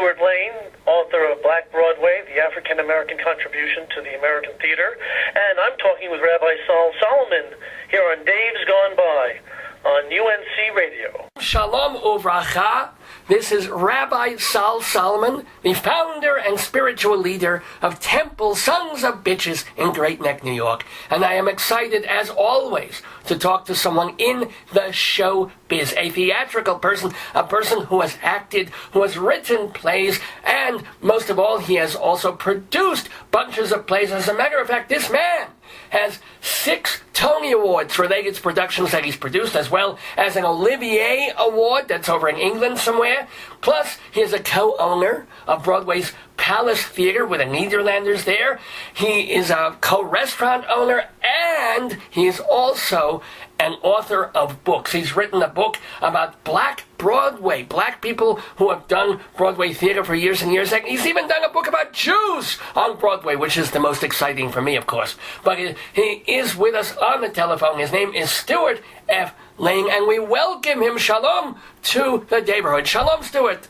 Stewart Lane, author of Black Broadway, the African-American Contribution to the American Theater. And I'm talking with Rabbi Sol Solomon here on Dave's Gone By on UNC Radio. Shalom uvracha. This is Rabbi Sol Solomon, the founder and spiritual leader of Temple Sons of Bitches in Great Neck, New York. And I am excited, as always, to talk to someone in the show biz, a theatrical person, a person who has acted, who has written plays, and most of all, he has also produced bunches of plays. As a matter of fact, this man has 6 Tony Awards related to productions that he's produced, as well as an Olivier Award that's over in England somewhere. Plus, he is a co-owner of Broadway's Palace Theater with the Nederlanders there. He is a co-restaurant owner, and he is also an author of books. He's written a book about Black Broadway, black people who have done Broadway theater for years and years. And he's even done a book about Jews on Broadway, which is the most exciting for me, of course. But he is with us on the telephone. His name is Stewart F. Lane, and we welcome him, shalom, to the neighborhood. Shalom, Stewart.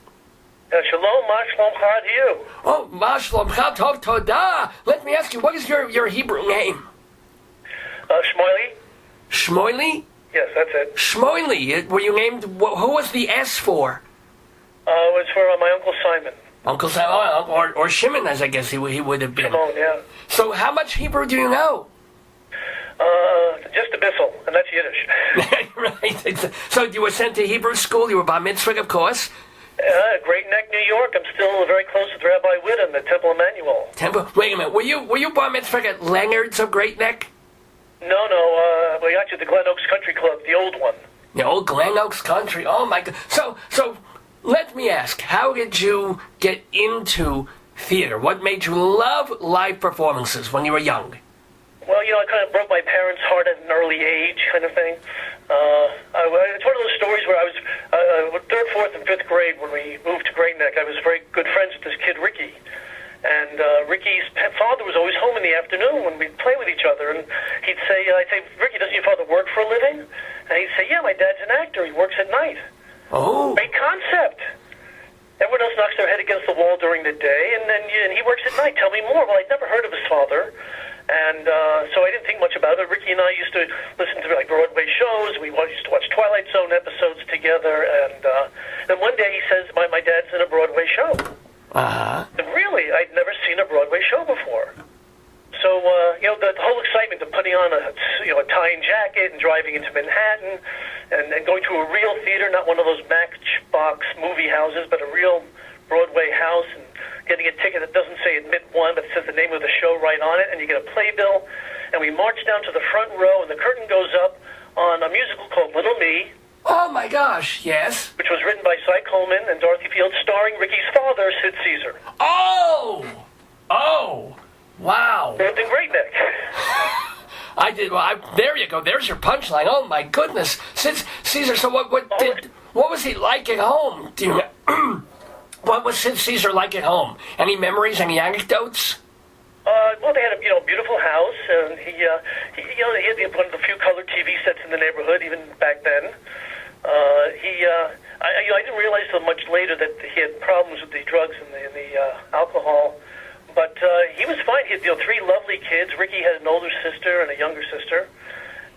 Shalom, ma shlomcha to you. Oh, ma shlomcha tov todah. Let me ask you, what is your Hebrew name? Shmoily. Shmoily? Yes, that's it. Shmoily. Were you named, who was the S for? It was for my Uncle Simon. Uncle Simon, or Shimon, as I guess he would have been. Shimon, yeah. So how much Hebrew do you know? Just a bissel, and that's Yiddish. Right. So you were sent to Hebrew school, you were bar mitzvah, of course. Great Neck, New York. I'm still very close with Rabbi Whittam at Temple Emmanuel. Wait a minute, were you bar mitzvah at Leonard's of Great Neck? No, we got you at the Glen Oaks Country Club, the old one. The old Glen Oaks Country, oh my God. So let me ask, how did you get into theater? What made you love live performances when you were young? Well, I kind of broke my parents' heart at an early age, kind of thing. It's one of those stories where I was 3rd, 4th, and 5th grade when we moved to Great Neck. I was very good friends with this kid, Ricky. And Ricky's father was always home in the afternoon when we'd play with each other. And I'd say, Ricky, doesn't your father work for a living? And he'd say, yeah, my dad's an actor. He works at night. Oh. Great concept. Everyone else knocks their head against the wall during the day, and he works at night. Tell me more. Well, I'd never heard of his father. And so I didn't think much about it. Ricky and I used to listen to Broadway shows. We used to watch Twilight Zone episodes together. And then one day he says, my dad's in a Broadway show. Uh-huh. And really, I'd never seen a Broadway show before. So, the whole excitement of putting on a tie and jacket and driving into Manhattan and going to a real theater, not one of those Matchbox movie houses, but a real Broadway house, and getting a ticket that doesn't say admit one, but it says the name of the show right on it, and you get a playbill. And we march down to the front row, and the curtain goes up on a musical called Little Me. Oh my gosh, yes. Which was written by Cy Coleman and Dorothy Fields, starring Ricky's father, Sid Caesar. Oh! Wow. Lived in Great Neck. I did. Well, there you go. There's your punchline. Oh my goodness, Sid Caesar. So what was he like at home? Do you know? What was Sid Caesar like at home? Any memories? Any anecdotes? Well, they had a beautiful house, and he had one of the few color TV sets in the neighborhood, even back then. I didn't realize so much later that he had problems with the drugs and the alcohol, but he was fine. He had 3 lovely kids. Ricky had an older sister and a younger sister,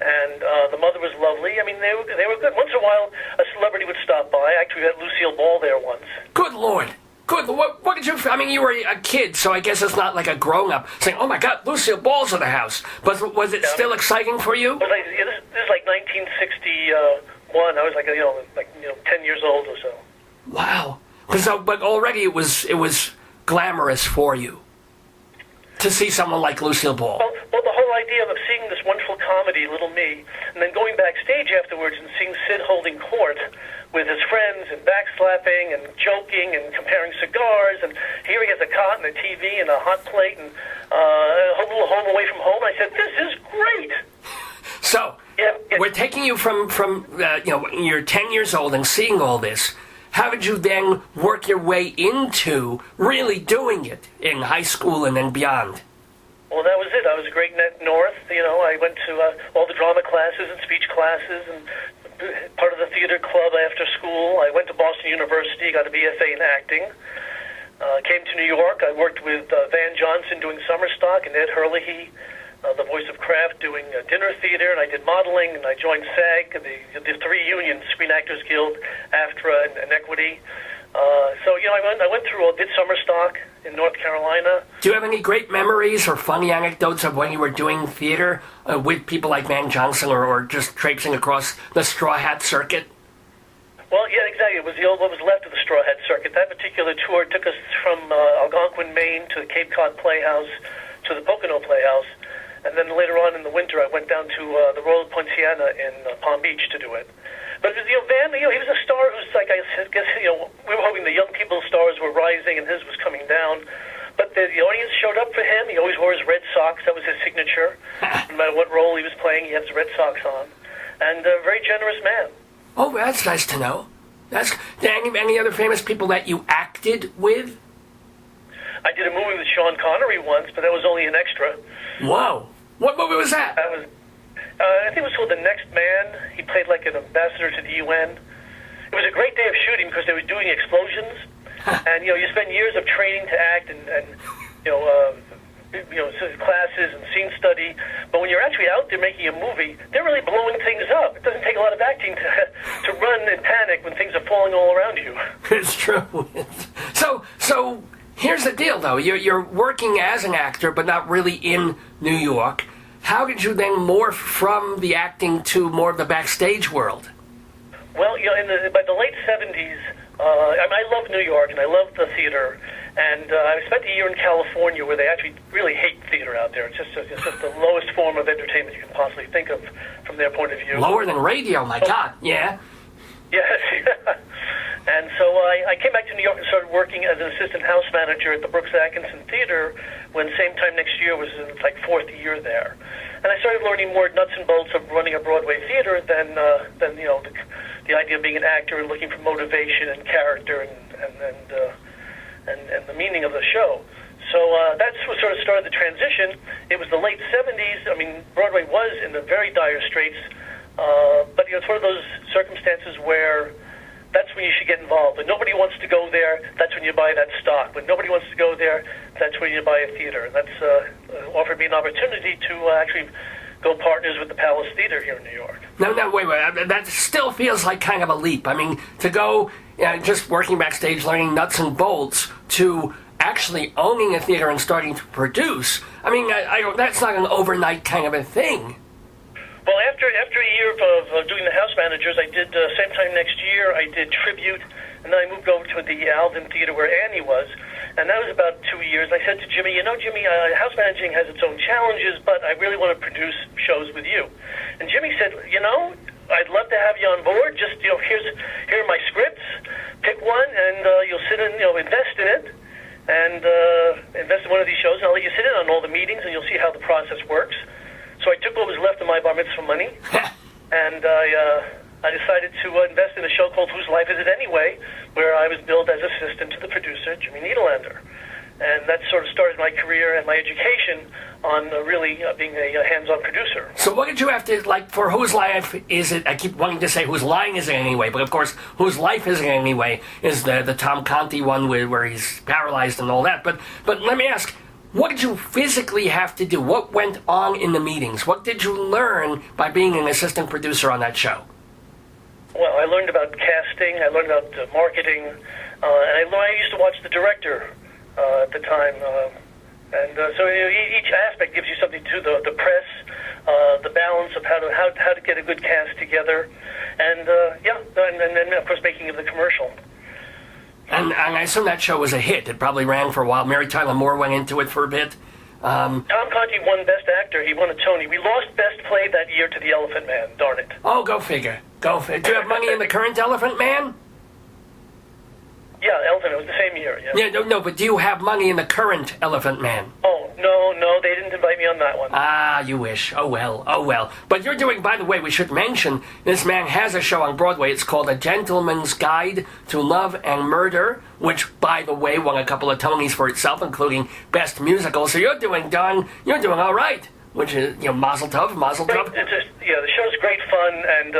and the mother was lovely. I mean, they were good. Once in a while, a celebrity would stop by. Actually, we had Lucille Ball there once. Good Lord. Good. What did you... I mean, you were a kid, so I guess it's not like a grown-up saying, oh, my God, Lucille Ball's in the house. But was it still exciting for you? Well, this is like 1961. I was like 10 years old or so. Wow. But already it was glamorous for you to see someone like Lucille Ball. Well, the whole idea of seeing this wonderful comedy, Little Me, and then going backstage afterwards and seeing Sid holding court with his friends and backslapping and joking and comparing cigars, and here he has a cot and a TV and a hot plate and a little home away from home. I said, this is great. So, we're taking you from you're 10 years old and seeing all this. How did you then work your way into really doing it in high school and then beyond? Well, that was it. I was Great Neck North. I went to all the drama classes and speech classes and part of the theater club after school. I went to Boston University, got a BFA in acting. Came to New York. I worked with Van Johnson doing summer stock and Ed Herlihy, the voice of Kraft, doing dinner theater, and I did modeling, and I joined SAG, the three unions, Screen Actors Guild, AFTRA, and Equity. So, I went through, did summer stock in North Carolina. Do you have any great memories or funny anecdotes of when you were doing theater with people like Van Johnson or just traipsing across the Straw Hat circuit? Well, yeah, exactly. It was what was left of the Straw Hat circuit. That particular tour took us from Algonquin, Maine, to the Cape Cod Playhouse, to the Pocono Playhouse, and then later on in the winter, I went down to the Royal Poinciana in Palm Beach to do it. But Van, he was a star who's like, I guess, we were hoping the young people's stars were rising and his was coming down. But the audience showed up for him. He always wore his Red Sox. That was his signature. No matter what role he was playing, he had his Red Sox on. And a very generous man. Oh, that's nice to know. Any other famous people that you acted with? I did a movie with Sean Connery once, but that was only an extra. Whoa. What movie was that? That was, I think it was called The Next Man. He played like an ambassador to the UN. It was a great day of shooting because they were doing explosions. And, you spend years of training to act and classes and scene study. But when you're actually out there making a movie, they're really blowing things up. It doesn't take a lot of acting to run and panic when things are falling all around you. It's true. So here's the deal, though. You're working as an actor, but not really in New York. How did you then morph from the acting to more of the backstage world? Well, by the late 70s, I love New York, and I love the theater. And I spent a year in California where they actually really hate theater out there. It's just the lowest form of entertainment you can possibly think of from their point of view. Lower than radio, my God, yeah. Yes. And so I came back to New York and started working as an assistant house manager at the Brooks Atkinson Theater when same time next year was in like fourth year there. And I started learning more nuts and bolts of running a Broadway theater than the idea of being an actor and looking for motivation and character and the meaning of the show. So that's what sort of started the transition. It was the late 70s. I mean, Broadway was in the very dire straits, but it's one of those circumstances where that's when you should get involved. When nobody wants to go there, that's when you buy that stock. When nobody wants to go there, that's when you buy a theater. And that's offered me an opportunity to actually go partners with the Palace Theater here in New York. No, wait. That still feels like kind of a leap. I mean, to go just working backstage, learning nuts and bolts, to actually owning a theater and starting to produce. I mean, that's not an overnight kind of a thing. Well, after a year of doing the house managers, I did, same time next year, I did Tribute, and then I moved over to the Alden Theater where Annie was, and that was about 2 years. I said to Jimmy, Jimmy, house managing has its own challenges, but I really want to produce shows with you. And Jimmy said, I'd love to have you on board. Just, here are my scripts. Pick one, and you'll sit in, invest in it, and invest in one of these shows, and I'll let you sit in on all the meetings, and you'll see how the process works. So I took what was left of my bar mitzvah money, and I decided to invest in a show called Whose Life Is It Anyway, where I was billed as assistant to the producer, Jimmy Niederlander. And that sort of started my career and my education on really being a hands-on producer. So what did you have to, for Whose Life Is It? I keep wanting to say Whose Line Is It Anyway, but of course, Whose Life Is It Anyway is the Tom Conti one where he's paralyzed and all that. But let me ask, what did you physically have to do? What went on in the meetings? What did you learn by being an assistant producer on that show? Well, I learned about casting, I learned about marketing, and I used to watch the director at the time. So each aspect gives you something to the press, the balance of how to get a good cast together, and then of course making of the commercial. And I assume that show was a hit. It probably ran for a while. Mary Tyler Moore went into it for a bit. Tom Conti won Best Actor. He won a Tony. We lost Best Play that year to The Elephant Man. Darn it. Oh, go figure. Do you have money in the current Elephant Man? Yeah, Elephant. It was the same year. Yeah. No, but do you have money in the current Elephant Man? Oh, no, they didn't invite me on that one. Ah, you wish. Oh, well. But you're doing, by the way, we should mention, this man has a show on Broadway. It's called A Gentleman's Guide to Love and Murder, which, by the way, won a couple of Tonys for itself, including Best Musical. So you're doing all right. which is, mazel tov, mazel tov. It's just, the show's great fun, and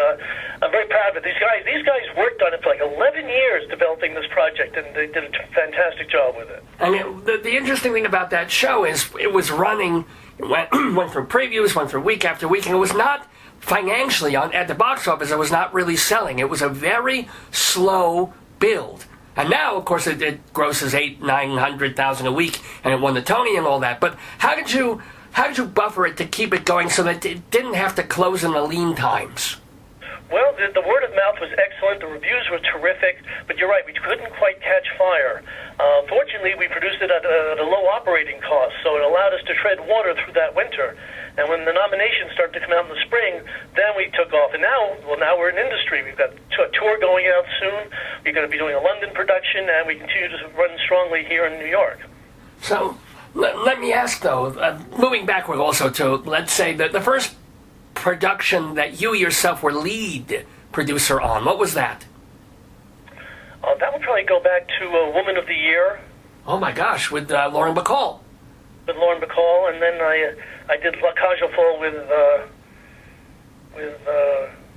I'm very proud of it. These guys worked on it for like 11 years developing this project, and they did a fantastic job with it. I mean, the interesting thing about that show is it was running, it went through previews, went through week after week, and it was not financially at the box office, it was not really selling. It was a very slow build. And now, of course, it grosses 800,000-900,000 a week, and it won the Tony and all that. But how did you buffer it to keep it going so that it didn't have to close in the lean times? Well, the word of mouth was excellent. The reviews were terrific. But you're right, we couldn't quite catch fire. Fortunately, we produced it at a low operating cost, so it allowed us to tread water through that winter. And when the nominations started to come out in the spring, then we took off. And now we're in industry. We've got a tour going out soon. We're going to be doing a London production, and we continue to run strongly here in New York. So let me ask, though, moving backward also to, let's say, the first production that you yourself were lead producer on. What was that? That would probably go back to Woman of the Year. Oh, my gosh, with Lauren Bacall. With Lauren Bacall, and then I did La Cage aux Folles with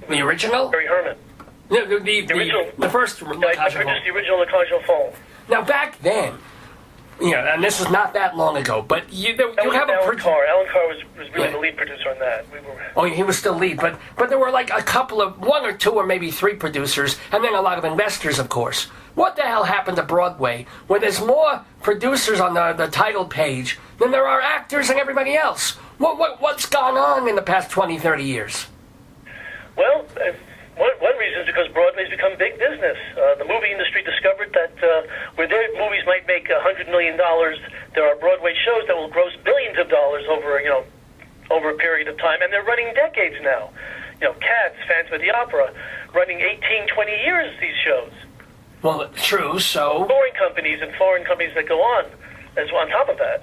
the original? Barry Herman. No, the original. The first La Cage aux Folles. I produced the original La Cage aux Folles. Now, back then, and this is not that long ago, but you have Alan Carr. Alan Carr was really the lead producer on that. He was still lead, but there were like a couple of, one or two or maybe three producers, and then a lot of investors, of course. What the hell happened to Broadway, where there's more producers on the title page than there are actors and everybody else? What's gone on in the past 20, 30 years? Well, one reason is because Broadway's become big business. The movie industry discovered that where their movies might make $100 million, there are Broadway shows that will gross billions of dollars over a period of time, and they're running decades now. Cats, Phantom of the Opera, running 18, 20 years, these shows. Well, true, so... Touring companies and foreign companies that go on top of that.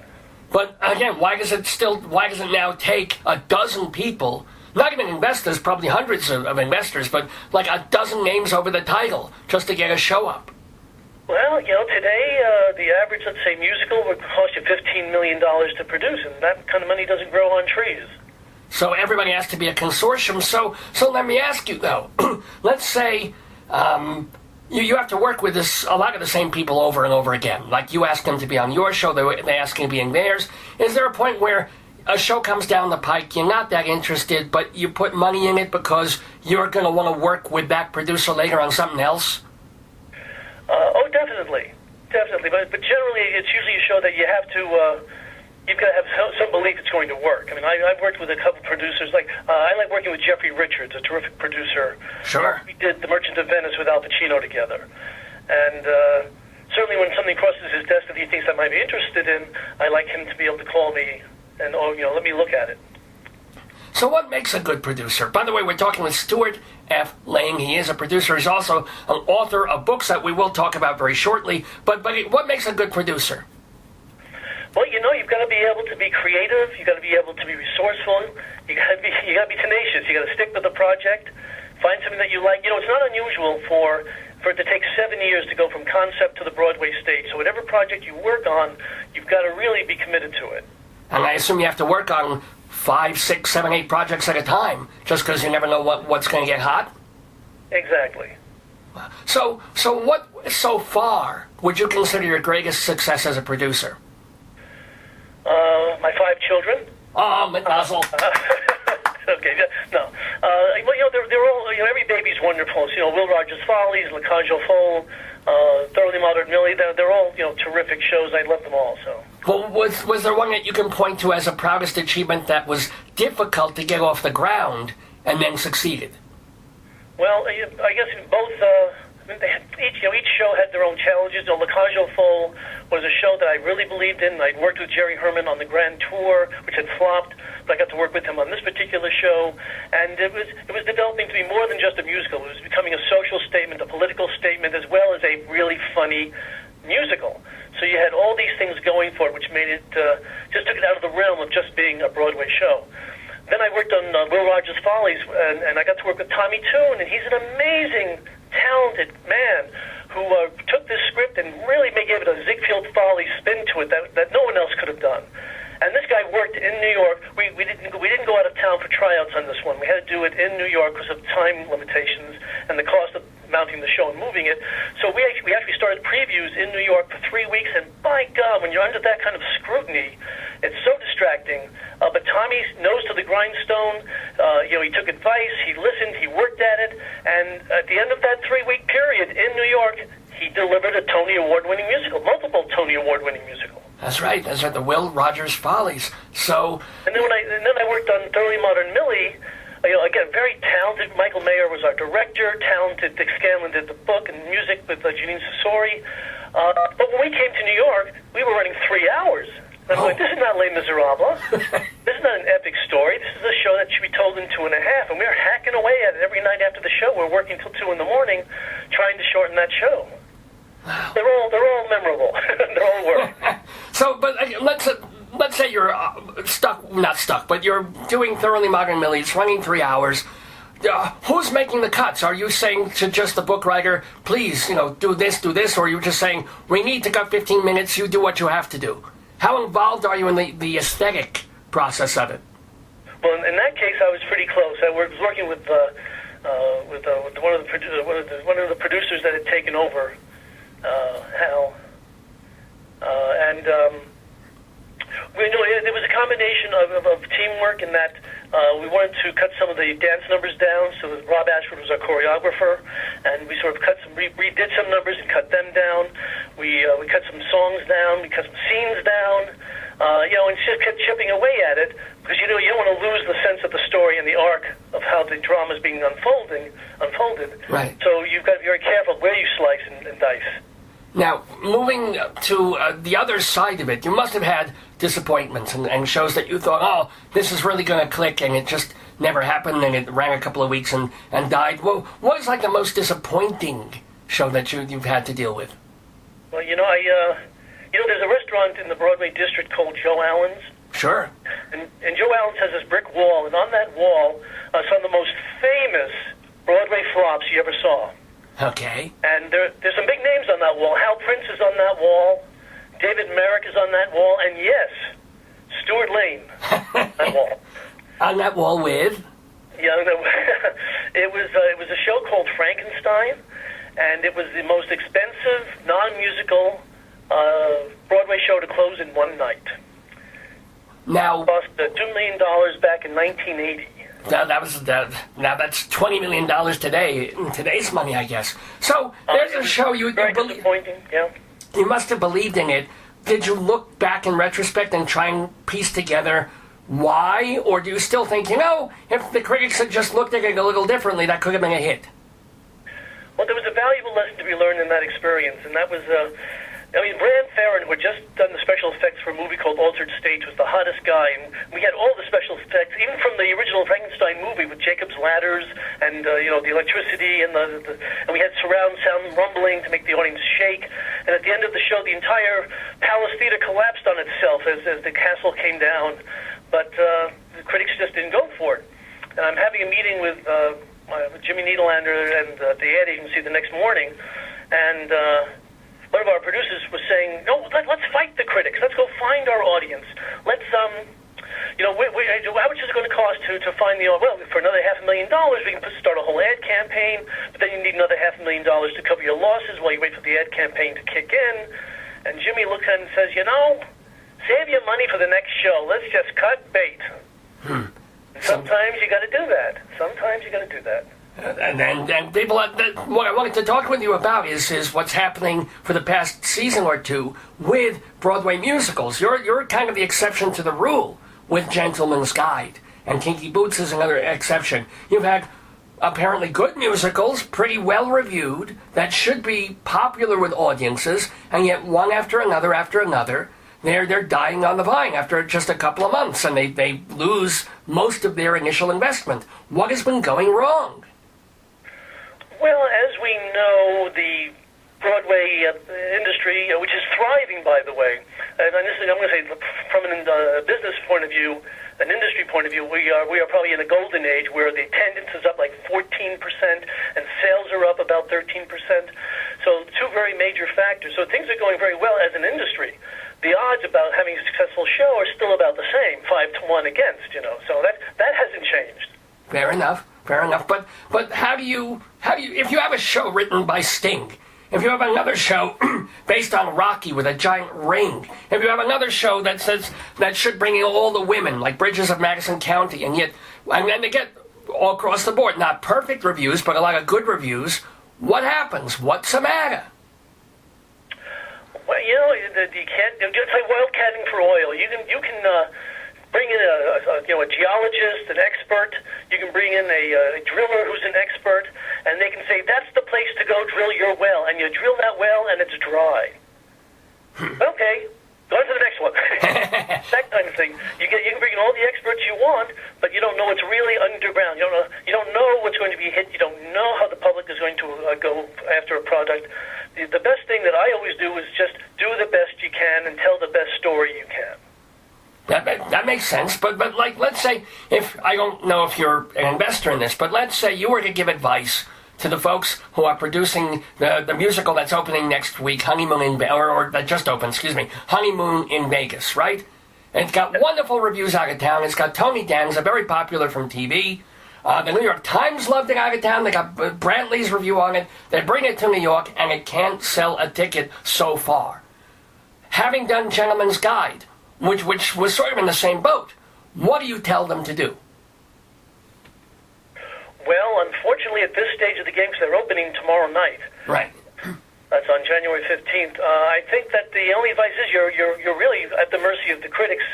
But, again, why does it now take a dozen people, not even investors, probably hundreds of investors, but like a dozen names over the title just to get a show up? Well, today, the average, let's say, musical would cost you $15 million to produce, and that kind of money doesn't grow on trees. So everybody has to be a consortium. So let me ask you, though. Let's say you have to work with a lot of the same people over and over again. Like you ask them to be on your show, they ask you to be in theirs. Is there a point where a show comes down the pike, you're not that interested, but you put money in it because you're going to want to work with that producer later on something else? Oh, definitely. But generally, it's usually a show that you have to, you've got to have some belief it's going to work. I mean, I've worked with a couple producers. I like working with Jeffrey Richards, a terrific producer. Sure. We did The Merchant of Venice with Al Pacino together. And certainly when something crosses his desk that he thinks I might be interested in, I like him to be able to call me and, let me look at it. So what makes a good producer? By the way, we're talking with Stewart F. Lang. He is a producer. He's also an author of books that we will talk about very shortly. But what makes a good producer? Well, you've got to be able to be creative. You've got to be able to be resourceful. You got to be tenacious. You got to stick with the project. Find something that you like. It's not unusual for it to take 7 years to go from concept to the Broadway stage. So whatever project you work on, you've got to really be committed to it. And I assume you have to work on 5, 6, 7, 8 projects at a time, just because you never know what's going to get hot? Exactly. So what, so far, would you consider your greatest success as a producer? My 5 children. Oh, Mazel. Okay, no. Well, they're all, every baby's wonderful. So, Will Rogers' Follies, La Cage aux Folles, Thoroughly Modern Millie, they're all, terrific shows. I love them all, so. Well, was there one that you can point to as a proudest achievement that was difficult to get off the ground and then succeeded? Well, I guess both, each show had their own challenges. La Cage aux Folles was a show that I really believed in. I'd worked with Jerry Herman on the Grand Tour, which had flopped, but I got to work with him on this particular show, and it was developing to be more than just a musical. It was becoming a social statement, a political statement, as well as a really funny musical. So you had all these things going for it, which made it, just took it out of the realm of just being a Broadway show. Then I worked on Will Rogers' Follies, and I got to work with Tommy Tune, and he's an amazing, talented man who took this script and really gave it a Ziegfeld Follies spin to it that no one else could have done. And this guy worked in New York. We didn't York for 3 weeks, and by God, when you're under that kind of scrutiny, it's so distracting. But Tommy knows to the grindstone. He took advice, he listened, he worked at it, and at the end of that 3-week period in New York, he delivered a Tony Award-winning musical, multiple Tony Award-winning musical. That's right. That's right. The Will Rogers Follies. So. And then I worked on Thoroughly Modern Millie. Again, very talented. Michael Mayer was our director. Talented. Dick Scanlon did the book and music with Janine Sasori. But when we came to New York, we were running 3 hours. And I'm like, this is not Les Miserables. This is not an epic story. This is a show that should be told in 2.5. And we were hacking away at it every night after the show. We're working till 2 in the morning, trying to shorten that show. Wow. They're all memorable. They're all work. So, but let's say you're not stuck, but you're doing Thoroughly Modern Millie. It's running 3 hours. Who's making the cuts? Are you saying to just the book writer, please, do this, or are you just saying, we need to cut 15 minutes, you do what you have to do? How involved are you in the aesthetic process of it? Well, in that case, I was pretty close. I was working with one of the producers that had taken over, Hal, and there was a combination of teamwork in that we wanted to cut some of the dance numbers down. So Rob Ashford was our choreographer, and we sort of redid some numbers and cut them down. We cut some songs down, we cut some scenes down, and just kept chipping away at it because you don't want to lose the sense of the story and the arc of how the drama is being unfolded. Right. So you've got to be very careful where you slice and dice. Now, moving to the other side of it, you must have had disappointments and shows that you thought, oh, this is really going to click, and it just never happened, and it ran a couple of weeks and died. What was like the most disappointing show that you've had to deal with? Well, there's a restaurant in the Broadway district called Joe Allen's. Sure. And Joe Allen's has this brick wall, and on that wall are some of the most famous Broadway flops you ever saw. Okay. And there's some big names on that wall. Hal Prince is on that wall. David Merrick is on that wall. And yes, Stuart Lane on that wall. On that wall with? Yeah, it was a show called Frankenstein, and it was the most expensive non-musical Broadway show to close in one night. Now, it cost $2 million back in 1980. Now that's $20 million today, in today's money, I guess. So there's a show you disappointing. Yeah. You must have believed in it. Did you look back in retrospect and try and piece together why, or do you still think, if the critics had just looked at it a little differently, that could have been a hit? Well, there was a valuable lesson to be learned in that experience, and that was. Brian Farron, who had just done the special effects for a movie called Altered States, was the hottest guy, and we had all the special effects, even from the original Frankenstein movie with Jacob's ladders and the electricity and and we had surround sound rumbling to make the audience shake. And at the end of the show, the entire Palace Theater collapsed on itself as the castle came down, but the critics just didn't go for it. And I'm having a meeting with Jimmy Niederlander and the ad agency the next morning, and one of our producers was saying, no, let's fight the critics. Let's go find our audience. Let's, how much is it going to cost to find the audience? Well, for another $500,000, we can start a whole ad campaign, but then you need another $500,000 to cover your losses while you wait for the ad campaign to kick in. And Jimmy looks at it and says, save your money for the next show. Let's just cut bait. Sometimes you got to do that. And people, what I wanted to talk with you about is what's happening for the past season or two with Broadway musicals. You're kind of the exception to the rule with Gentleman's Guide, and Kinky Boots is another exception. You've had apparently good musicals, pretty well reviewed, that should be popular with audiences, and yet one after another, they're dying on the vine after just a couple of months, and they lose most of their initial investment. What has been going wrong? Well, as we know, the Broadway industry, which is thriving, by the way, and this is, I'm going to say, from a business point of view, an industry point of view, we are probably in a golden age where the attendance is up like 14% and sales are up about 13%. So two very major factors. So things are going very well as an industry. The odds about having a successful show are still about the same, 5-1 against, So that hasn't changed. Fair enough. But how do you if you have a show written by Sting if you have another show based on Rocky with a giant ring, if you have another show that says that should bring in all the women, like Bridges of Madison County, and then they get all across the board, not perfect reviews, but a lot of good reviews, what happens? What's the matter? Well, you can't. It's like wildcatting for oil. You can bring in a geologist, an expert. You can bring in a driller who's an expert, and they can say that's the place to go drill your well. And you drill that well, and it's dry. Okay, go on to the next one. That kind of thing. You can bring in all the experts you want, but you don't know what's really underground. You don't know what's going to be hit. You don't know how the public is going to go after a product. The best thing that I always do is just do the best you can and tell the best story you can. That makes sense, but like, let's say, if I don't know if you're an investor in this, but let's say you were to give advice to the folks who are producing the musical that's opening next week, or that just opened, Honeymoon in Vegas, right? And it's got wonderful reviews out of town. It's got Tony Danza, very popular from TV. The New York Times loved it out of town. They got Brantley's review on it. They bring it to New York, and it can't sell a ticket so far. Having done Gentleman's Guide, which was sort of in the same boat, what do you tell them to do? Well, unfortunately, at this stage of the game, because they're opening tomorrow night. Right. That's on January 15th. I think that the only advice is you're really at the mercy of the critics.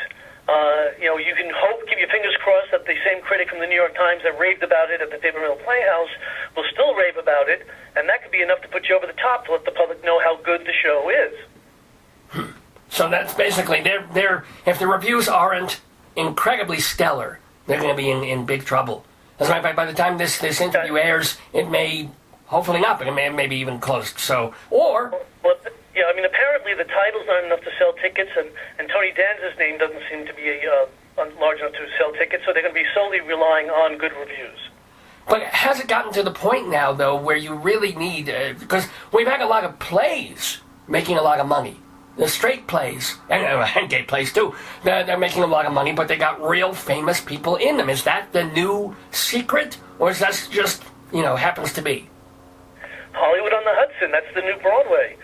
You can keep your fingers crossed that the same critic from the New York Times that raved about it at the David Mill Playhouse will still rave about it, and that could be enough to put you over the top to let the public know how good the show is. So that's basically, they're if the reviews aren't incredibly stellar, they're going to be in big trouble. As a matter of fact, by the time this interview airs, it may, hopefully not, but it may be even closed. So, or... Well, yeah, I mean, apparently the title's not enough to sell tickets, and Tony Danza's name doesn't seem to be large enough to sell tickets, so they're going to be solely relying on good reviews. But has it gotten to the point now, though, where you really need... because we've had a lot of plays making a lot of money. The straight plays, and gay plays too, they're making a lot of money, but they got real famous people in them. Is that the new secret, or is that just, happens to be? Hollywood on the Hudson, that's the new Broadway.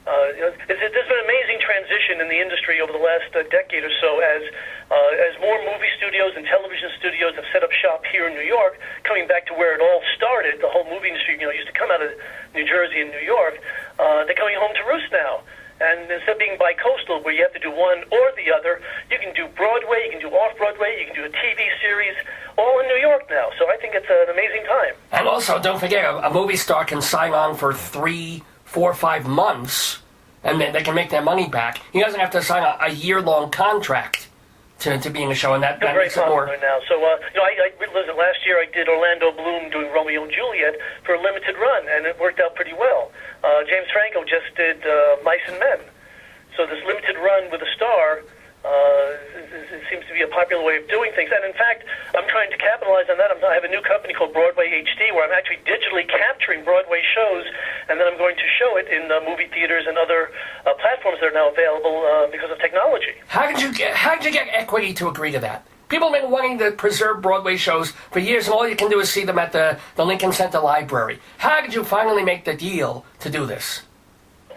There's been an amazing transition in the industry over the last decade or so as more movie studios and television studios have set up shop here in New York, coming back to where it all started. The whole movie industry, used to come out of New Jersey and New York. They're coming home to roost now. And instead of being bi-coastal, where you have to do one or the other, you can do Broadway, you can do off-Broadway, you can do a TV series, all in New York now. So I think it's an amazing time. And also, don't forget, a movie star can sign on for 3, 4, 5 months, and then they can make their money back. He doesn't have to sign a year-long contract to be in the show, and that makes it more... now. So, listen, last year I did Orlando Bloom doing Romeo and Juliet for a limited run, and it worked out pretty well. James Franco just did Mice and Men. So this limited run with a star it seems to be a popular way of doing things. And in fact, I'm trying to capitalize on that. I have a new company called Broadway HD where I'm actually digitally capturing Broadway shows, and then I'm going to show it in movie theaters and other platforms that are now available because of technology. How did you get Equity to agree to that? People have been wanting to preserve Broadway shows for years, and all you can do is see them at the Lincoln Center Library. How did you finally make the deal to do this?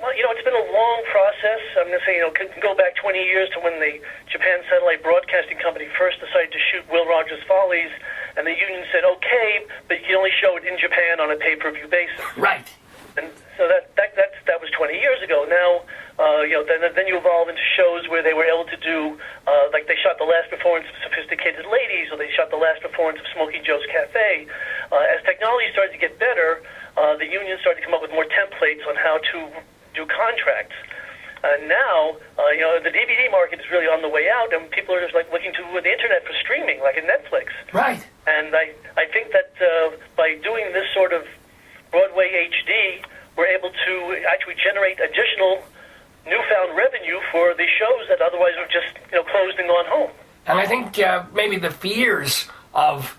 Well, it's been a long process. I'm going to say, can go back 20 years to when the Japan Satellite Broadcasting Company first decided to shoot Will Rogers' Follies, and the union said, okay, but you can only show it in Japan on a pay-per-view basis. Right. And so that was 20 years ago. Now, then you evolve into shows where they were able to do, like they shot the last performance of Sophisticated Ladies, or they shot the last performance of Smokey Joe's Cafe. As technology started to get better, the union started to come up with more templates on how to do contracts. Now, the DVD market is really on the way out, and people are just looking to the internet for streaming, like in Netflix. Right. And I think that by doing this sort of Broadway HD, we're able to actually generate additional newfound revenue for the shows that otherwise would just closed and gone home. And I think maybe the fears of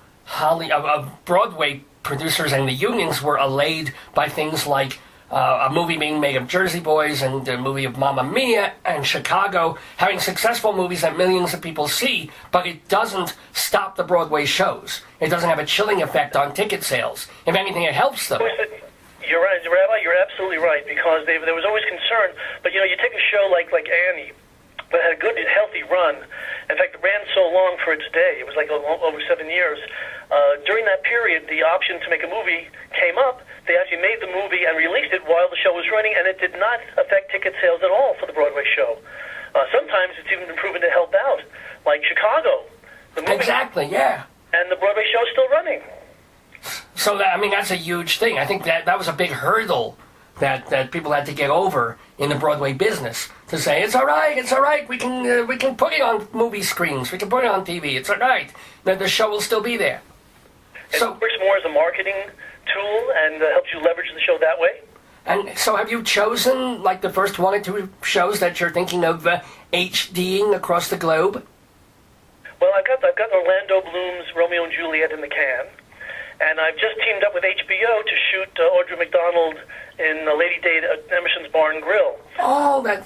Broadway producers and the unions were allayed by things like a movie being made of Jersey Boys and a movie of Mamma Mia and Chicago, having successful movies that millions of people see, but it doesn't stop the Broadway shows. It doesn't have a chilling effect on ticket sales. If anything, it helps them. You're right, Rabbi. You're absolutely right, because there was always concern. But you take a show like Annie, that had a good, healthy run. In fact, it ran so long for its day. It was like over 7 years. During that period, the option to make a movie came up. They actually made the movie and released it while the show was running, and it did not affect ticket sales at all for the Broadway show. Sometimes it's even been proven to help out, like Chicago. The movie, exactly, yeah. And the Broadway show is still running. So, that's a huge thing. I think that was a big hurdle that people had to get over in the Broadway business, to say, it's all right, we can put it on movie screens, we can put it on TV, it's all right, the show will still be there. It works more as a marketing tool and helps you leverage the show that way. And so have you chosen, like, the first 1 or 2 shows that you're thinking of HDing across the globe? Well, I've got Orlando Bloom's Romeo and Juliet in the can, and I've just teamed up with HBO to shoot Audrey McDonald in Lady Day at Emerson's Bar and Grill. Oh, that's...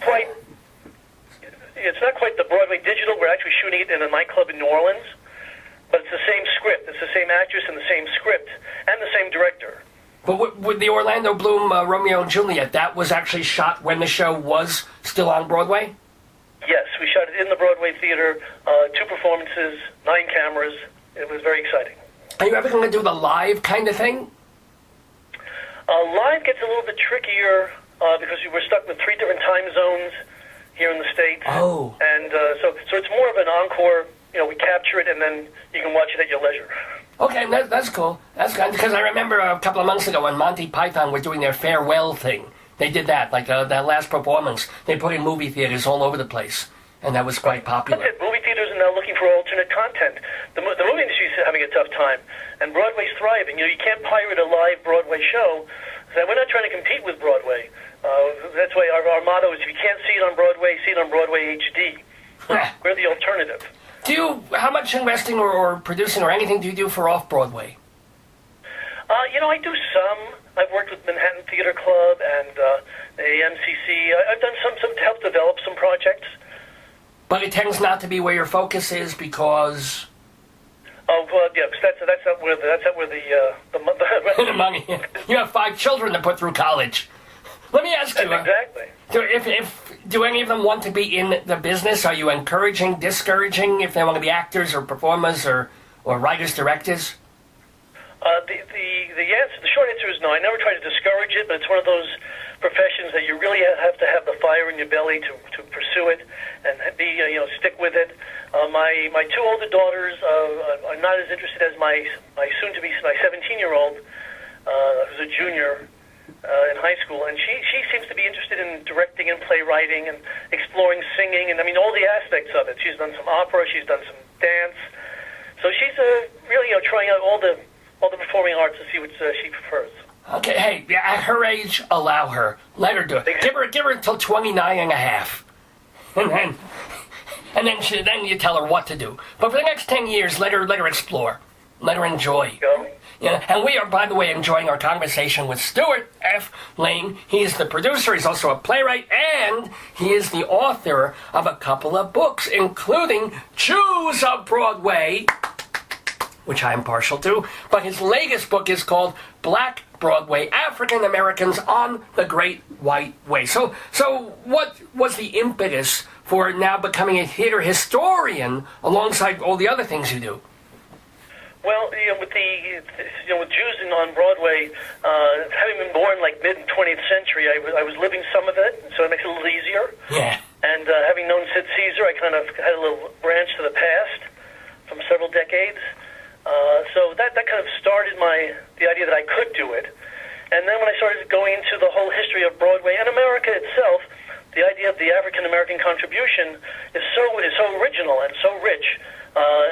It's not quite the Broadway digital. We're actually shooting it in a nightclub in New Orleans, but it's the same script. It's the same actress and the same script and the same director. But with the Orlando Bloom Romeo and Juliet, that was actually shot when the show was still on Broadway? Yes, we shot it in the Broadway theater, 2 performances, 9 cameras. It was very exciting. Are you ever going to do the live kind of thing? Live gets a little bit trickier because we were stuck with 3 different time zones here in the States. Oh. And so it's more of an encore. We capture it and then you can watch it at your leisure. Okay, that's cool. That's good, because I remember a couple of months ago when Monty Python were doing their farewell thing. They did that, like that last performance. They put in movie theaters all over the place, and that was quite popular. That's it. Movie theaters are now looking for alternate content. The movie industry is having a tough time, and Broadway's thriving. You can't pirate a live Broadway show. So we're not trying to compete with Broadway. That's why our motto is, if you can't see it on Broadway, see it on Broadway HD. We're the alternative. How much investing or producing or anything do you do for off-Broadway? I do some. I've worked with Manhattan Theater Club and the MCC. I've done some to help develop some projects. But it tends not to be where your focus is because... Oh, well, yeah, that's not where the the money. You have 5 children to put through college. Let me ask you... Exactly. Do any of them want to be in the business? Are you encouraging, discouraging if they want to be actors or performers or writers, directors? The short answer is no. I never try to discourage it, but it's one of those professions that you really have to have the fire in your belly to pursue it and stick with it. My 2 older daughters are not as interested as my soon-to-be 17-year-old, who's a junior in high school, and she seems to be interested in directing and playwriting and exploring singing and all the aspects of it. She's done some opera, she's done some dance, so she's really trying out all the performing arts to see what she prefers. Okay, hey, at her age, allow her. Let her do it. Give her until 29 and a half. And then you tell her what to do. But for the next 10 years, let her explore. Let her enjoy. Go. And we are, by the way, enjoying our conversation with Stewart F. Lane. He is the producer, he's also a playwright, and he is the author of a couple of books, including Jews of Broadway, which I am partial to, but his latest book is called Black Broadway, African Americans on the Great White Way. So what was the impetus for now becoming a theater historian alongside all the other things you do? Well, with Jews on Broadway, having been born like mid 20th century, I was living some of it, so it makes it a little easier. Yeah. And having known Sid Caesar, I kind of had a little branch to the past from several decades. So that kind of started the idea that I could do it. And then when I started going into the whole history of Broadway and America itself, the idea of the African American contribution is so original and so rich.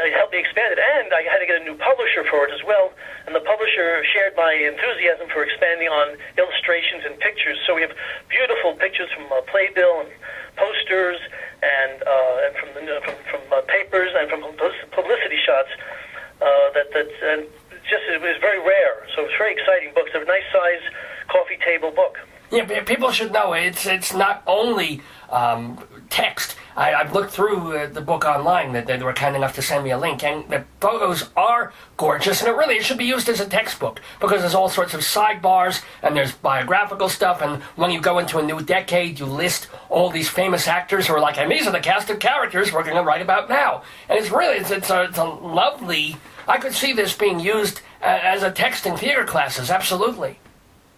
It helped me expand it, and I had to get a new publisher for it as well. And the publisher shared my enthusiasm for expanding on illustrations and pictures. So we have beautiful pictures from playbill and posters, and from papers and from publicity shots. It was very rare. So it's very exciting books. They're a nice size coffee table book. Yeah, people people should know it's not only text. I've looked through the book online that they were kind enough to send me a link, and the photos are gorgeous, and it should be used as a textbook because there's all sorts of sidebars and there's biographical stuff, and when you go into a new decade, you list all these famous actors who are like, and these are the cast of characters we're going to write about now. And it's a lovely. I could see this being used as a text in theater classes, absolutely.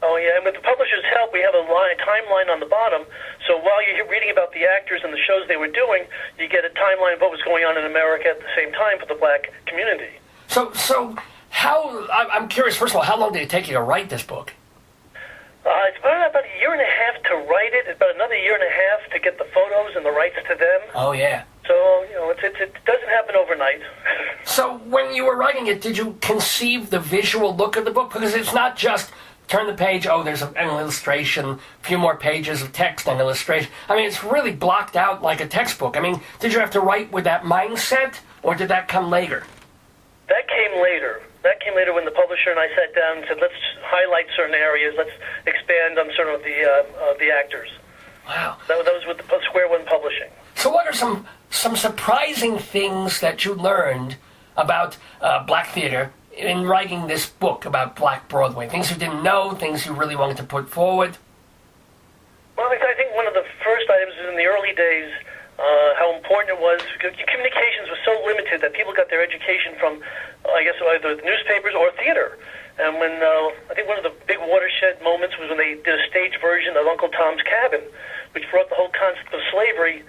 Oh, yeah, and with the publisher's help, we have a timeline on the bottom, so while you're reading about the actors and the shows they were doing, you get a timeline of what was going on in America at the same time for the black community. So how, I'm curious, first of all, how long did it take you to write this book? It's about a year and a half to write it, about another year and a half to get the photos and the rights to them. Oh, yeah. So, it doesn't happen overnight. So when you were writing it, did you conceive the visual look of the book? Because it's not just turn the page, there's an illustration, a few more pages of text and illustration. I mean, it's really blocked out like a textbook. I mean, did you have to write with that mindset, or did that come later? That came later. That came later when the publisher and I sat down and said, let's highlight certain areas, let's expand on certain of the actors. Wow. That was with the Square One Publishing. So what are some surprising things that you learned about black theater in writing this book about Black Broadway? Things you didn't know, things you really wanted to put forward? Well, I think one of the first items is in the early days, how important it was. Communications was so limited that people got their education from, I guess, either the newspapers or theater. And when, I think one of the big watershed moments was when they did a stage version of Uncle Tom's Cabin, which brought the whole concept of slavery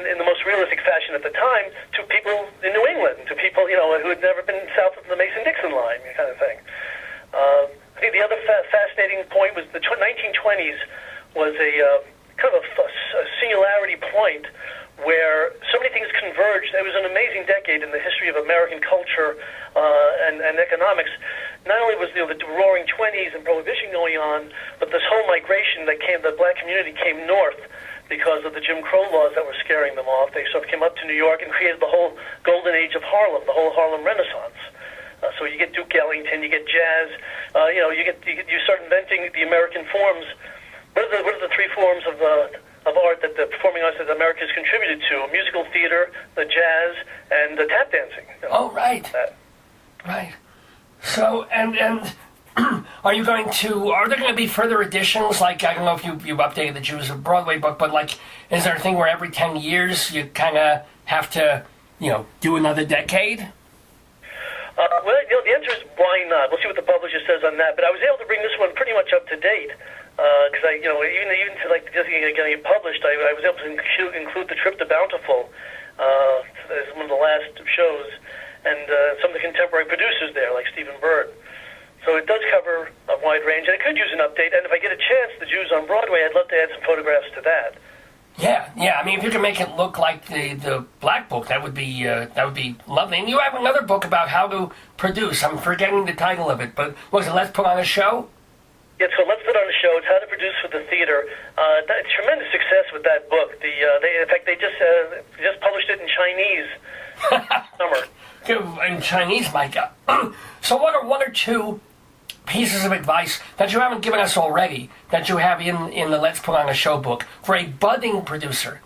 in the most realistic fashion at the time to people in New England, to people, who had never been south of the Mason-Dixon line, kind of thing. I think the other fascinating point was the 1920s was a kind of a singularity point where so many things converged. It was an amazing decade in the history of American culture and economics. Not only was the roaring 20s and Prohibition going on, but this whole migration the black community came north because of the Jim Crow laws that were scaring them off. They sort of came up to New York and created the whole golden age of Harlem, the whole Harlem Renaissance. So you get Duke Ellington, you get jazz, you start inventing the American forms. What are the three forms of art that the performing arts that America has contributed to? Musical theater, the jazz, and the tap dancing. Oh, right. Right. So, and are there going to be further editions? Like, I don't know if you've updated the Jews of Broadway book, but like, is there a thing where every 10 years you kind of have to, do another decade? Well, the answer is why not? We'll see what the publisher says on that. But I was able to bring this one pretty much up to date because even to like just getting it published, I was able to include the trip to Bountiful as one of the last shows, and some of the contemporary producers there, like Stephen Bird. So it does cover a wide range, and it could use an update. And if I get a chance, the Jews on Broadway, I'd love to add some photographs to that. Yeah. I mean, if you can make it look like the Black Book, that would be lovely. And you have another book about how to produce. I'm forgetting the title of it, but was it Let's Put on a Show? Yeah, so Let's Put on a Show. It's how to produce for the theater. Tremendous success with that book. In fact, they just published it in Chinese summer. In Chinese, my God. So what are one or two pieces of advice that you haven't given us already that you have in the Let's Put on a Show book for a budding producer?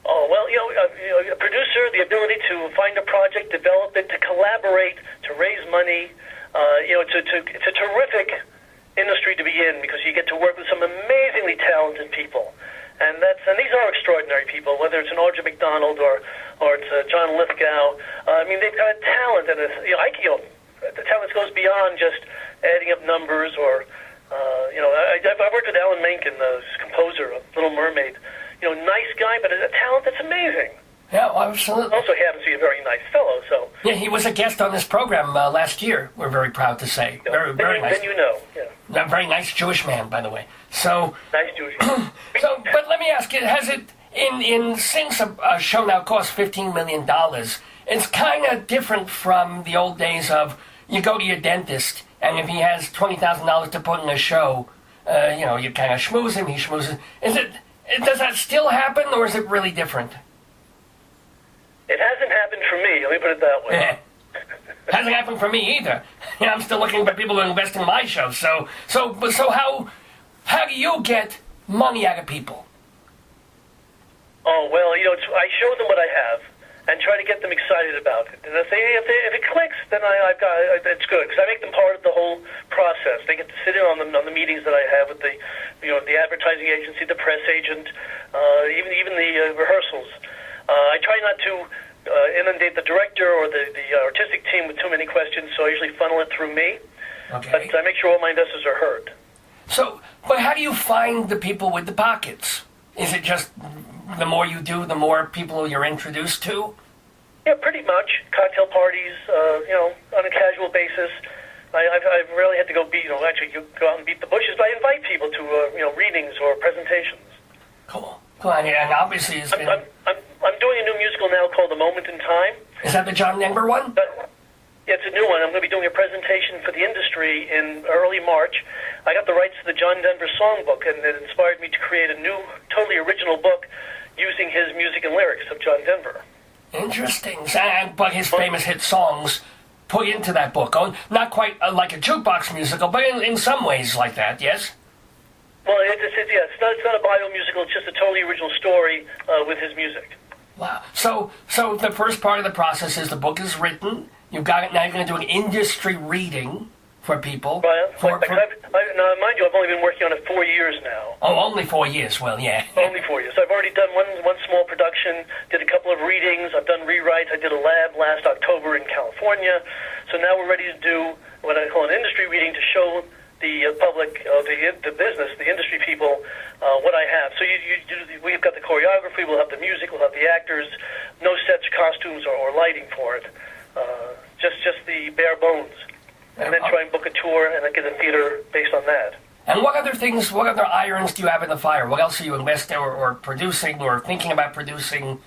Oh, well, a producer, the ability to find a project, develop it, to collaborate, to raise money. It's a terrific industry to be in because you get to work with some amazingly talented people. And these are extraordinary people, whether it's an Audra McDonald or it's John Lithgow. I mean, they've got a talent, and the talent goes beyond just adding up numbers or, I worked with Alan Menken, the composer of Little Mermaid. Nice guy, but a talent that's amazing. Yeah, absolutely. Also happens to be a very nice fellow, so. Yeah, he was a guest on this program last year, we're very proud to say. Very nice. Then A very nice Jewish man, by the way. So. Nice Jewish man. But let me ask you, has it, since a show now costs $15 million, it's kind of different from the old days of you go to your dentist, and if he has $20,000 to put in a show, you kind of schmooze him, he schmoozes. Does that still happen, or is it really different? It hasn't happened for me, let me put it that way. Hasn't happened for me either. I'm still looking for people to invest in my show. So how How do you get money out of people? Oh, well, I show them what I have and try to get them excited about it. And if it clicks, then it's good, because I make them part of the whole process. They get to sit in on the meetings that I have with the advertising agency, the press agent, even the rehearsals. I try not to inundate the director or the artistic team with too many questions, so I usually funnel it through me. Okay. But I make sure all my investors are heard. So, but how do you find the people with the pockets? Is it just the more you do, the more people you're introduced to? Yeah, pretty much. Cocktail parties, on a casual basis. I've rarely had to go go out and beat the bushes, but I invite people to, readings or presentations. Cool. And obviously it's been... I'm doing a new musical now called A Moment in Time. Is that the John Denver one? Yeah, it's a new one. I'm going to be doing a presentation for the industry in early March. I got the rights to the John Denver songbook, and it inspired me to create a new, totally original book using his music and lyrics of John Denver. Interesting. But his famous hit songs put into that book. Not quite like a jukebox musical, but in some ways like that, yes? Well, it's not a bio musical. It's just a totally original story with his music. Wow. So the first part of the process is the book is written. You've got it. Now you're going to do an industry reading for people. Right. Now, mind you, I've only been working on it 4 years now. Oh, only 4 years. Well, yeah. Only 4 years. So I've already done one small production, did a couple of readings, I've done rewrites. I did a lab last October in California. So now we're ready to do what I call an industry reading to show the public, the business, the industry people, what I have. So we've got the choreography, we'll have the music, we'll have the actors, no sets, costumes, or lighting for it. Just the bare bones. And then try and book a tour and then get a theater based on that. And what other irons do you have in the fire? What else are you investing or producing or thinking about producing?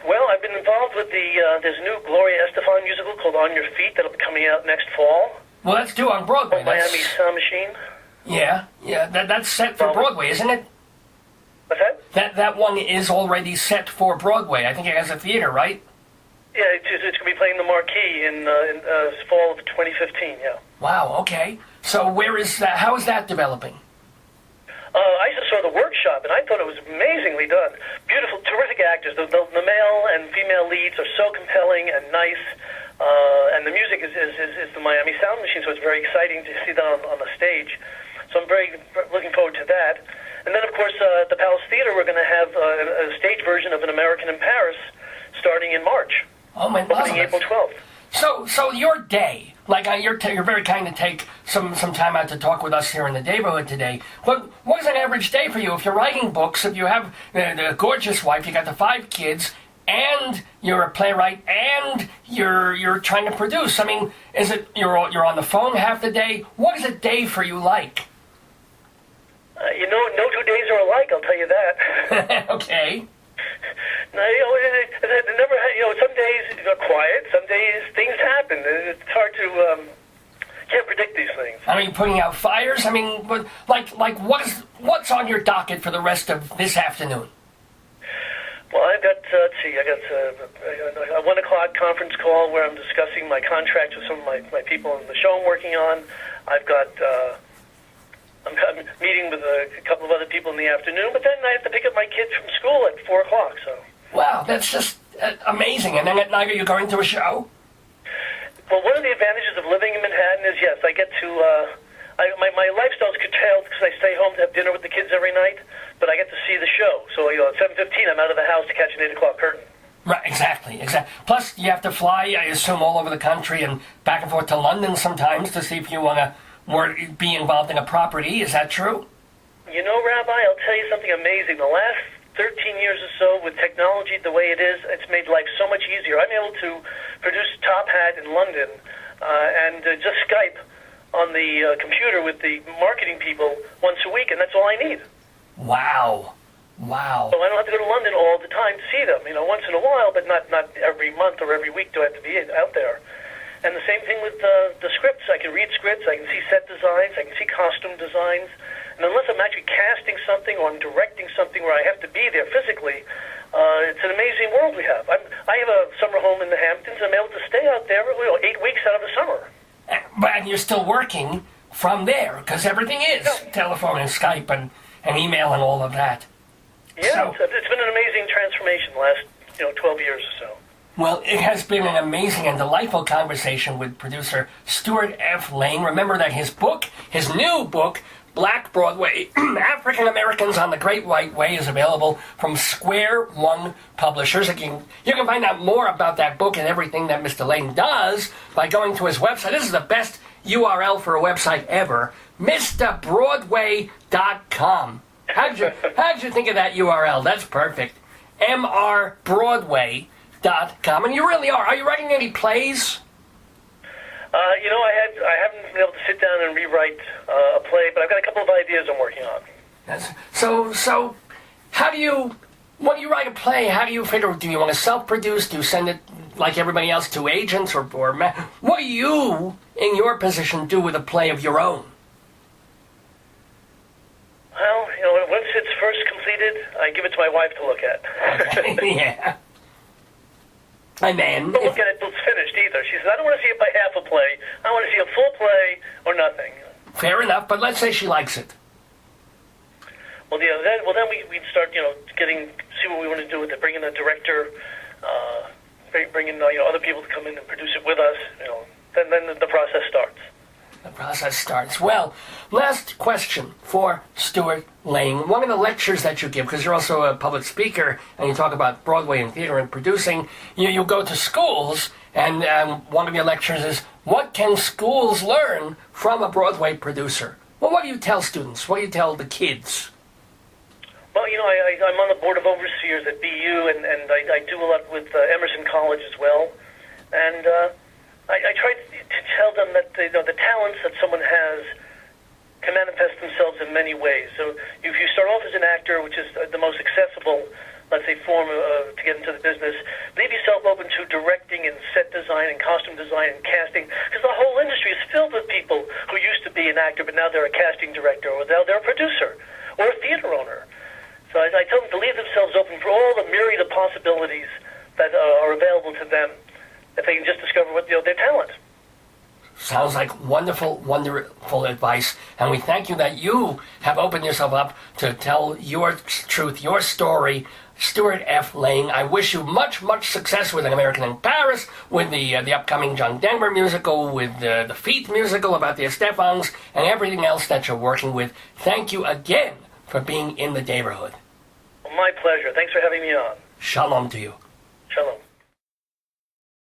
Well, I've been involved with there's a new Gloria Estefan musical called On Your Feet that'll be coming out next fall. Well, that's due on Broadway. Miami Sound Machine. Yeah. That's set for Broadway, isn't it? What's that? That one is already set for Broadway. I think it has a theater, right? Yeah, it's going to be playing the Marquee in fall of 2015, yeah. Wow, okay. So where is that? How is that developing? I just saw the workshop, and I thought it was amazingly done. Beautiful, terrific actors. The male and female leads are so compelling and nice, and the music is the Miami Sound Machine, so it's very exciting to see that on the stage. So I'm very looking forward to that. And then, of course, at the Palace Theater, we're going to have a stage version of An American in Paris starting in March. Oh, my God. Opening April 12th. So your day, like you're very kind to take some time out to talk with us here in the neighborhood today. But what is an average day for you? If you're writing books, if you have the gorgeous wife, you got the 5 kids, and you're a playwright, and you're trying to produce. I mean, is it you're on the phone half the day? What is a day for you like? No 2 days are alike. I'll tell you that. Okay. No, some days are quiet, some days things happen. It's hard to, can't predict these things. I mean, putting out fires? I mean, what's on your docket for the rest of this afternoon? Well, I got a 1 o'clock conference call where I'm discussing my contract with some of my people in the show I'm working on. I've got, I'm meeting with a couple of other people in the afternoon, but then I have to pick up my kids from school at 4 o'clock, so. Wow, that's just amazing. And then at night, are you going to a show? Well, one of the advantages of living in Manhattan is, yes, I get to, my lifestyle's curtailed because I stay home to have dinner with the kids every night, but I get to see the show. So, at 7:15, I'm out of the house to catch an 8 o'clock curtain. Right, exactly. Plus, you have to fly, I assume, all over the country and back and forth to London sometimes to see if you want to be involved in a property. Is that true? Rabbi, I'll tell you something amazing. The last 13 years or so, with technology the way it is, it's made life so much easier. I'm able to produce Top Hat in London and just Skype on the computer with the marketing people once a week, and that's all I need. Wow. So I don't have to go to London all the time to see them. Once in a while, but not every month or every week do I have to be out there. And the same thing with the scripts. I can read scripts, I can see set designs, I can see costume designs. And unless I'm actually casting something or I'm directing something where I have to be there physically, it's an amazing world we have. I have a summer home in the Hamptons, and I'm able to stay out there 8 weeks out of the summer. But you're still working from there, because everything is telephone and Skype and email and all of that. Yeah, So, it's been an amazing transformation the last 12 years or so. well, it has been an amazing and delightful conversation with producer Stewart F. Lane. Remember that his new book, Black Broadway, African Americans on the Great White Way, is available from Square One Publishers. You can find out more about that book and everything that Mr. Lane does by going to his website. This is the best URL for a website ever, MrBroadway.com. How'd you think of that URL? That's perfect. MrBroadway.com. And you really are. Are you writing any plays? I haven't been able to sit down and rewrite a play, but I've got a couple of ideas I'm working on. So when you write a play, how do you figure, do you want to self-produce? Do you send it, like everybody else, to agents? Or what do you, in your position, do with a play of your own? Well, once it's first completed, I give it to my wife to look at. Okay, yeah. And then... Don't look at it until it's finished, either. She says, I don't want to see it by half a play. I want to see a full play or nothing. Fair enough, but let's say she likes it. Well, then we'd start, see what we want to do with it. Bring in a director, bring in other people to come in and produce it with us. Then the process starts. The process starts. Well, last question for Stewart Lane. One of the lectures that you give, because you're also a public speaker and you talk about Broadway and theater and producing, you go to schools, and one of your lectures is, what can schools learn from a Broadway producer? Well, what do you tell students? What do you tell the kids? Well, I'm on the board of overseers at BU, and I do a lot with Emerson College as well. And I try to tell them that the talents that someone has can manifest themselves in many ways. So if you start off as an actor, which is the most accessible, let's say, form to get into the business, leave yourself open to directing and set design and costume design and casting, because the whole industry is filled with people who used to be an actor, but now they're a casting director, or now they're a producer, or a theater owner. So I tell them to leave themselves open for all the myriad of possibilities that are available to them if they can just discover what their talent. Sounds like wonderful, wonderful advice. And we thank you that you have opened yourself up to tell your truth, your story. Stewart F. Lane, I wish you much, much success with An American in Paris, with the upcoming John Denver musical, with the Feet musical about the Estefans, and everything else that you're working with. Thank you again for being in the neighborhood. My pleasure. Thanks for having me on. Shalom to you. Shalom.